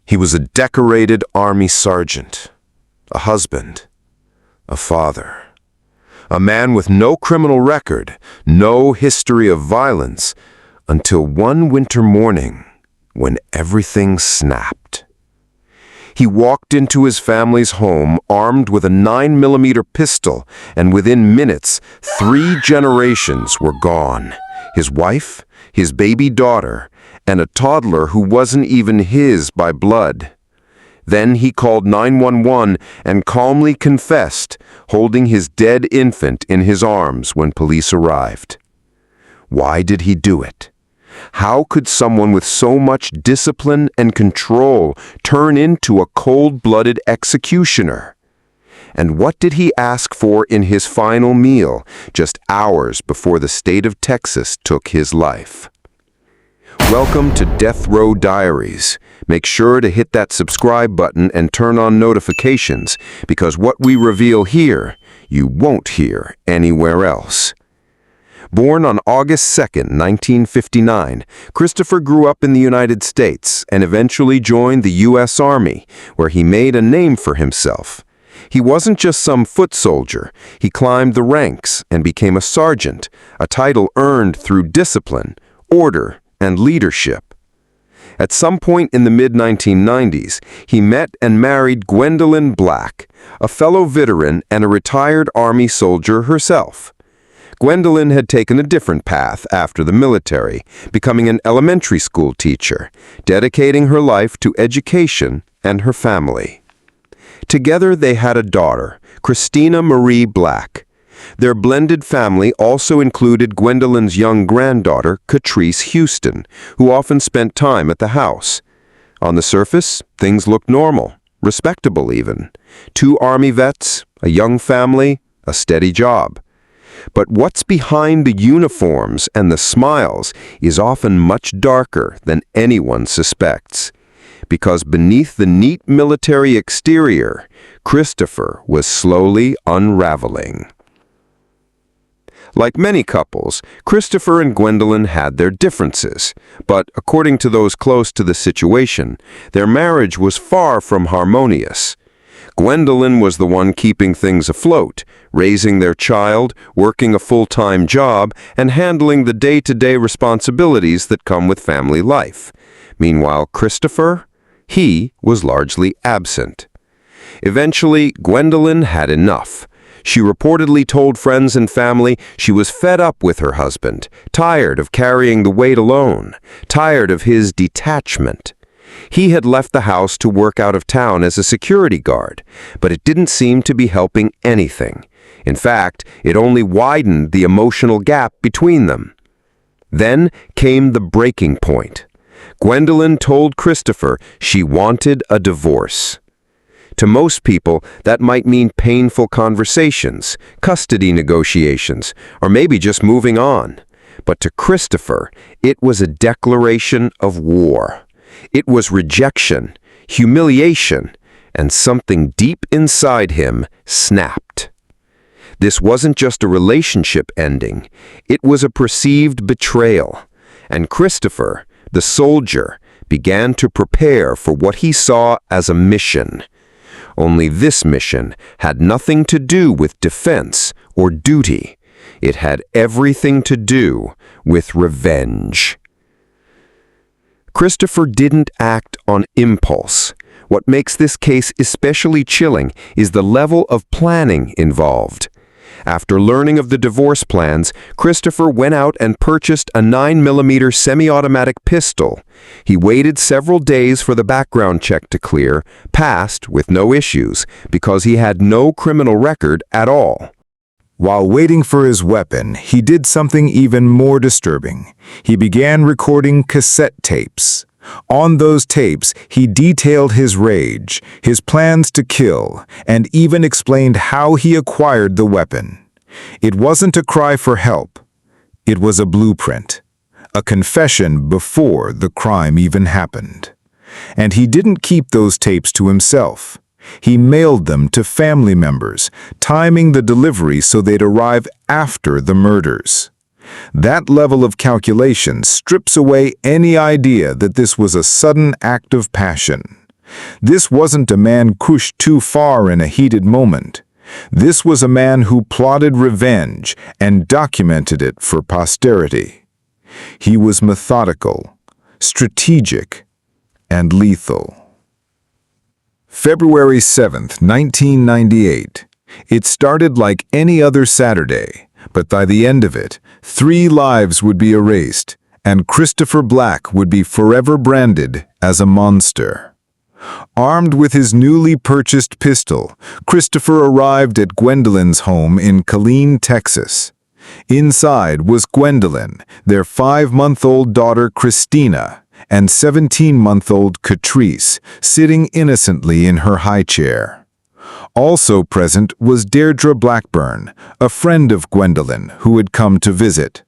He was a decorated Army sergeant, a husband, a father, a man with no criminal record, no history of violence, until one winter morning when everything snapped. He walked into his family's home armed with a 9mm pistol, and within minutes, 3 generations were gone. His wife, his baby daughter, and a toddler who wasn't even his by blood. Then he called 911 and calmly confessed, holding his dead infant in his arms when police arrived. Why did he do it? How could someone with so much discipline and control turn into a cold-blooded executioner? And what did he ask for in his final meal, just hours before the state of Texas took his life? Welcome to Death Row Diaries. Make sure to hit that subscribe button and turn on notifications, because what we reveal here, you won't hear anywhere else. Born on August 2, 1959, Christopher grew up in the United States and eventually joined the U.S. Army, where he made a name for himself. He wasn't just some foot soldier. He climbed the ranks and became a sergeant, a title earned through discipline, order, and leadership. At some point in the mid-1990s, he met and married Gwendolyn Black, a fellow veteran and a retired Army soldier herself. Gwendolyn had taken a different path after the military, becoming an elementary school teacher, dedicating her life to education and her family. Together they had a daughter, Christina Marie Black. Their blended family also included Gwendolyn's young granddaughter, Catrice Houston, who often spent time at the house. On the surface, things looked normal, respectable even. 2 Army vets, a young family, a steady job. But what's behind the uniforms and the smiles is often much darker than anyone suspects. Because beneath the neat military exterior, Christopher was slowly unraveling. Like many couples, Christopher and Gwendolyn had their differences, but according to those close to the situation, their marriage was far from harmonious. Gwendolyn was the one keeping things afloat, raising their child, working a full-time job, and handling the day-to-day responsibilities that come with family life. Meanwhile, Christopher, he was largely absent. Eventually, Gwendolyn had enough. She reportedly told friends and family she was fed up with her husband, tired of carrying the weight alone, tired of his detachment. He had left the house to work out of town as a security guard, but it didn't seem to be helping anything. In fact, it only widened the emotional gap between them. Then came the breaking point. Gwendolyn told Christopher she wanted a divorce. To most people, that might mean painful conversations, custody negotiations, or maybe just moving on. But to Christopher, it was a declaration of war. It was rejection, humiliation, and something deep inside him snapped. This wasn't just a relationship ending, it was a perceived betrayal. And Christopher, the soldier, began to prepare for what he saw as a mission. Only this mission had nothing to do with defense or duty. It had everything to do with revenge. Christopher didn't act on impulse. What makes this case especially chilling is the level of planning involved. After learning of the divorce plans, Christopher went out and purchased a 9mm semi-automatic pistol. He waited several days for the background check to clear, passed with no issues, because he had no criminal record at all. While waiting for his weapon, he did something even more disturbing. He began recording cassette tapes. On those tapes, he detailed his rage, his plans to kill, and even explained how he acquired the weapon. It wasn't a cry for help. It was a blueprint, a confession before the crime even happened. And he didn't keep those tapes to himself. He mailed them to family members, timing the delivery so they'd arrive after the murders. That level of calculation strips away any idea that this was a sudden act of passion. This wasn't a man pushed too far in a heated moment. This was a man who plotted revenge and documented it for posterity. He was methodical, strategic, and lethal. February 7th, 1998. It started like any other Saturday, but by the end of it, 3 lives would be erased, and Christopher Black would be forever branded as a monster. Armed with his newly purchased pistol, Christopher arrived at Gwendolyn's home in Killeen, Texas. Inside was Gwendolyn, their 5-month-old daughter Christina, and 17-month-old Catrice, sitting innocently in her high chair. Also present was Deirdre Blackburn, a friend of Gwendolyn who had come to visit.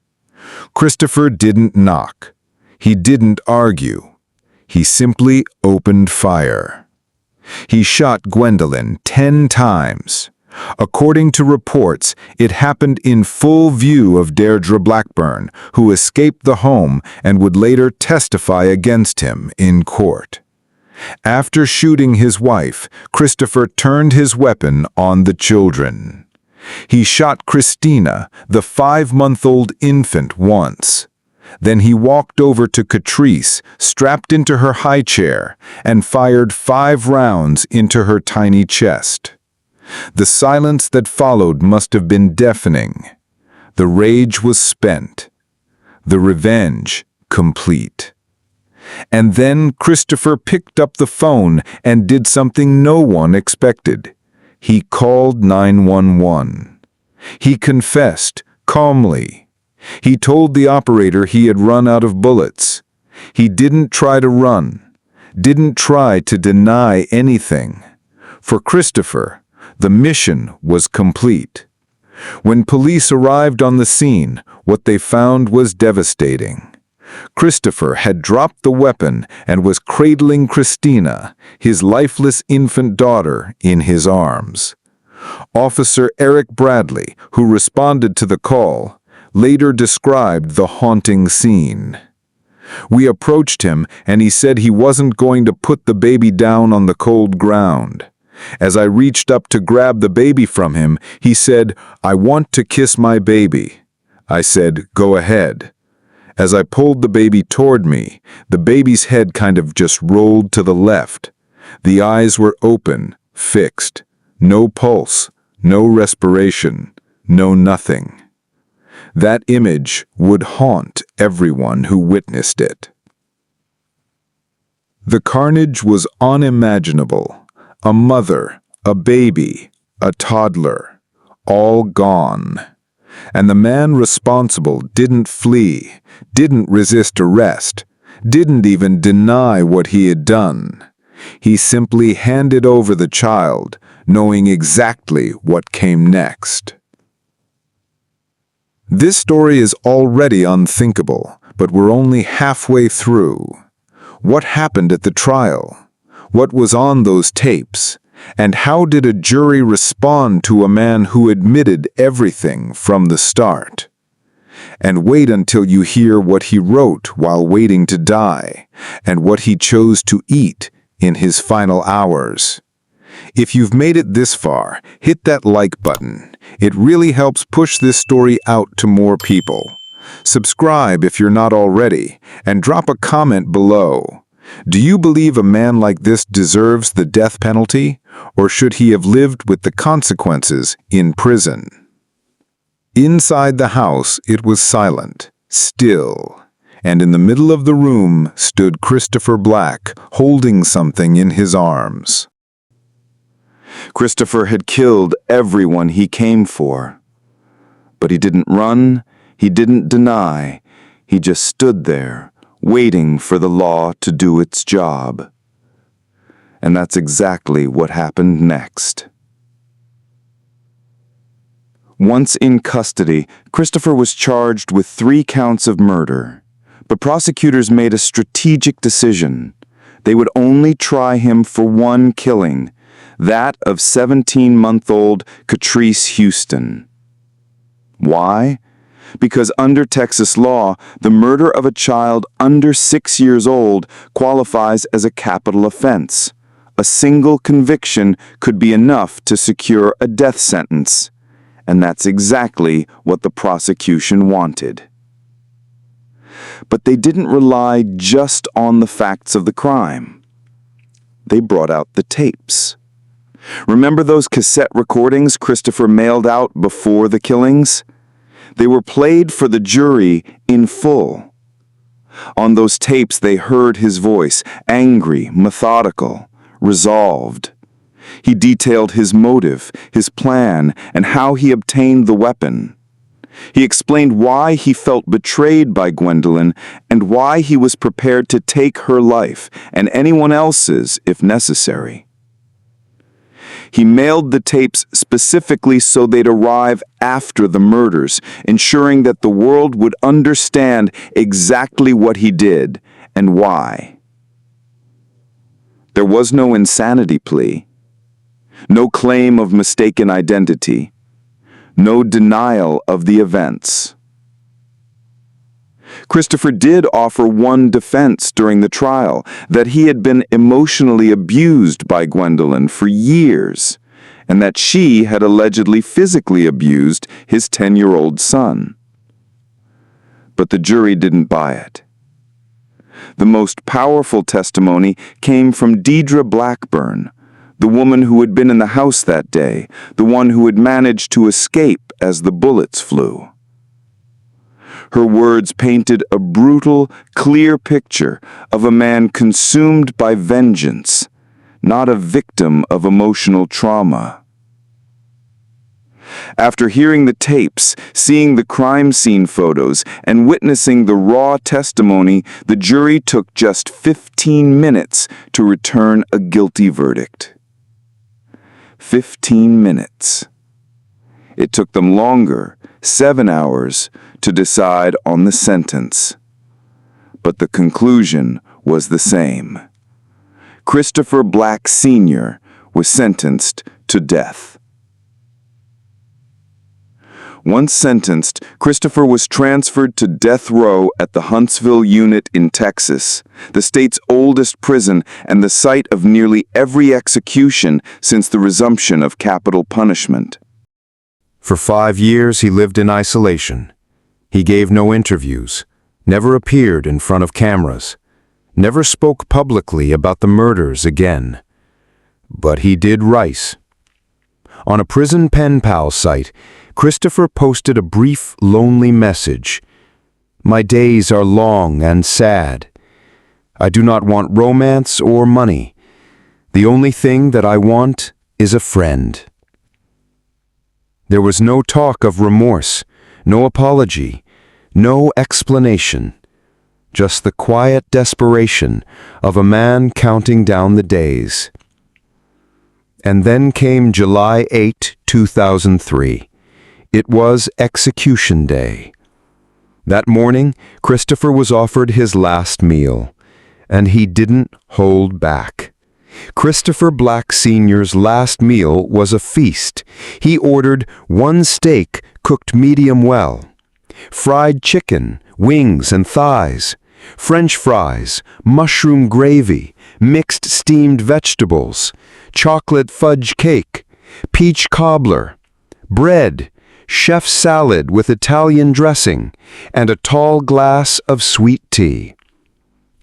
Christopher didn't knock. He didn't argue. He simply opened fire. He shot Gwendolyn 10 times. According to reports, it happened in full view of Deirdre Blackburn, who escaped the home and would later testify against him in court. After shooting his wife, Christopher turned his weapon on the children. He shot Christina, the 5-month-old infant, once. Then he walked over to Catrice, strapped into her high chair, and fired 5 rounds into her tiny chest. The silence that followed must have been deafening. The rage was spent. The revenge complete. And then Christopher picked up the phone and did something no one expected. He called 911. He confessed, calmly. He told the operator he had run out of bullets. He didn't try to run, didn't try to deny anything. For Christopher, the mission was complete. When police arrived on the scene, what they found was devastating. Christopher had dropped the weapon and was cradling Christina, his lifeless infant daughter, in his arms. Officer Eric Bradley, who responded to the call, later described the haunting scene. We approached him and he said he wasn't going to put the baby down on the cold ground. As I reached up to grab the baby from him, he said, "I want to kiss my baby." I said, "Go ahead." As I pulled the baby toward me, the baby's head kind of just rolled to the left. The eyes were open, fixed. No pulse, no respiration, no nothing. That image would haunt everyone who witnessed it. The carnage was unimaginable. A mother, a baby, a toddler, all gone. And the man responsible didn't flee, didn't resist arrest, didn't even deny what he had done. He simply handed over the child, knowing exactly what came next. This story is already unthinkable, but we're only halfway through. What happened at the trial? What was on those tapes? And how did a jury respond to a man who admitted everything from the start? And wait until you hear what he wrote while waiting to die, and what he chose to eat in his final hours. If you've made it this far, hit that like button. It really helps push this story out to more people. Subscribe if you're not already, and drop a comment below. Do you believe a man like this deserves the death penalty, or should he have lived with the consequences in prison? Inside the house, it was silent, still, and in the middle of the room stood Christopher Black, holding something in his arms. Christopher had killed everyone he came for. But he didn't run, he didn't deny, he just stood there, waiting for the law to do its job. And that's exactly what happened next. Once in custody, Christopher was charged with 3 counts of murder, but prosecutors made a strategic decision. They would only try him for 1 killing, that of 17-month-old Catrice Houston. Why? Because under Texas law, the murder of a child under 6 years old qualifies as a capital offense, A single conviction could be enough to secure a death sentence, and that's exactly what the prosecution wanted. But they didn't rely just on the facts of the crime. They brought out the tapes. Remember those cassette recordings Christopher mailed out before the killings? They were played for the jury in full. On those tapes, they heard his voice, angry, methodical, resolved. He detailed his motive, his plan, and how he obtained the weapon. He explained why he felt betrayed by Gwendolyn and why he was prepared to take her life and anyone else's if necessary. He mailed the tapes specifically so they'd arrive after the murders, ensuring that the world would understand exactly what he did and why. There was no insanity plea, no claim of mistaken identity, no denial of the events. Christopher did offer one defense during the trial, that he had been emotionally abused by Gwendolyn for years, and that she had allegedly physically abused his 10-year-old son. But the jury didn't buy it. The most powerful testimony came from Deidre Blackburn, the woman who had been in the house that day, the one who had managed to escape as the bullets flew. Her words painted a brutal, clear picture of a man consumed by vengeance, not a victim of emotional trauma. After hearing the tapes, seeing the crime scene photos, and witnessing the raw testimony, the jury took just 15 minutes to return a guilty verdict. 15 minutes. It took them longer, 7 hours, to decide on the sentence. But the conclusion was the same. Christopher Black Sr. was sentenced to death. Once sentenced, Christopher was transferred to death row at the Huntsville unit in Texas, the state's oldest prison and the site of nearly every execution since the resumption of capital punishment. For 5 years, he lived in isolation. He gave no interviews, never appeared in front of cameras, never spoke publicly about the murders again. But he did write. On a prison pen pal site, Christopher posted a brief, lonely message. "My days are long and sad. I do not want romance or money. The only thing that I want is a friend." There was no talk of remorse, no apology, no explanation, just the quiet desperation of a man counting down the days. And then came July 8, 2003. It was execution day. That morning, Christopher was offered his last meal, and he didn't hold back. Christopher Black Sr.'s last meal was a feast. He ordered 1 steak cooked medium well, fried chicken, wings and thighs, French fries, mushroom gravy, mixed steamed vegetables, chocolate fudge cake, peach cobbler, bread, chef's salad with Italian dressing, and a tall glass of sweet tea.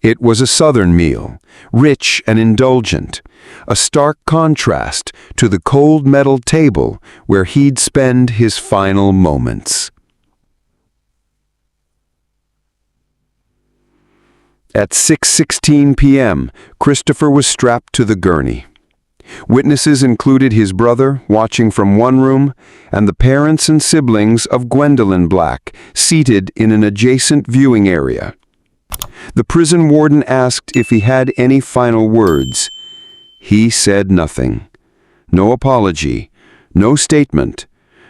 It was a Southern meal, rich and indulgent, a stark contrast to the cold metal table where he'd spend his final moments. At 6:16 p.m., Christopher was strapped to the gurney. Witnesses included his brother, watching from one room, and the parents and siblings of Gwendolyn Black, seated in an adjacent viewing area. The prison warden asked if he had any final words. He said nothing. No apology, no statement,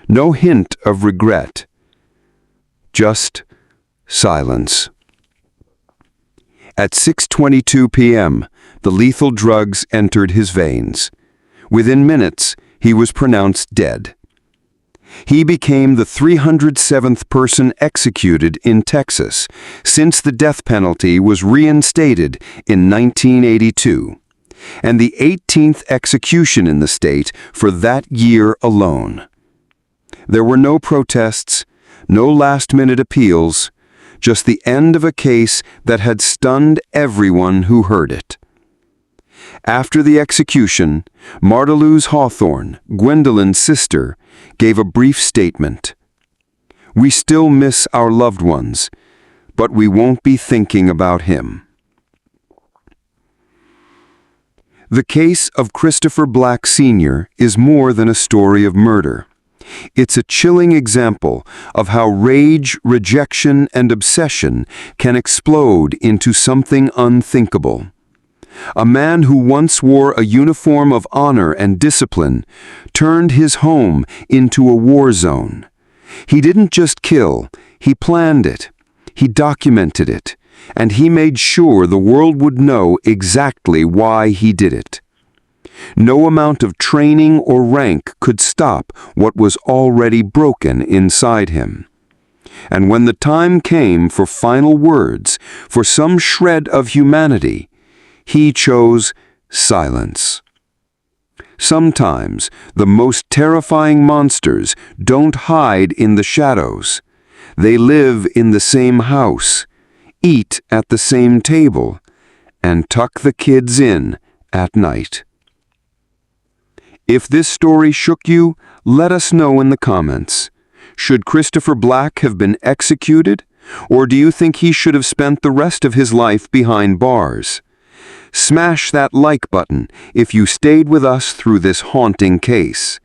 no hint of regret. Just silence. At 6:22 p.m., the lethal drugs entered his veins. Within minutes, he was pronounced dead. He became the 307th person executed in Texas since the death penalty was reinstated in 1982. and the 18th execution in the state for that year alone. There were no protests, no last-minute appeals, just the end of a case that had stunned everyone who heard it. After the execution, Marta Luz Hawthorne, Gwendolyn's sister, gave a brief statement. "We still miss our loved ones, but we won't be thinking about him." The case of Christopher Black Sr. is more than a story of murder. It's a chilling example of how rage, rejection, and obsession can explode into something unthinkable. A man who once wore a uniform of honor and discipline turned his home into a war zone. He didn't just kill, he planned it, he documented it, and he made sure the world would know exactly why he did it. No amount of training or rank could stop what was already broken inside him. And when the time came for final words, for some shred of humanity, he chose silence. Sometimes the most terrifying monsters don't hide in the shadows. They live in the same house, eat at the same table, and tuck the kids in at night. If this story shook you, let us know in the comments. Should Christopher Black have been executed, or do you think he should have spent the rest of his life behind bars? Smash that like button if you stayed with us through this haunting case.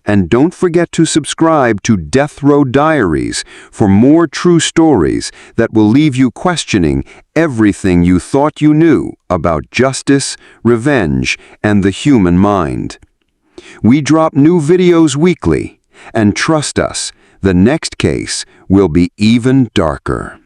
And don't forget to subscribe to Death Row Diaries for more true stories that will leave you questioning everything you thought you knew about justice, revenge, and the human mind. We drop new videos weekly, and trust us, the next case will be even darker.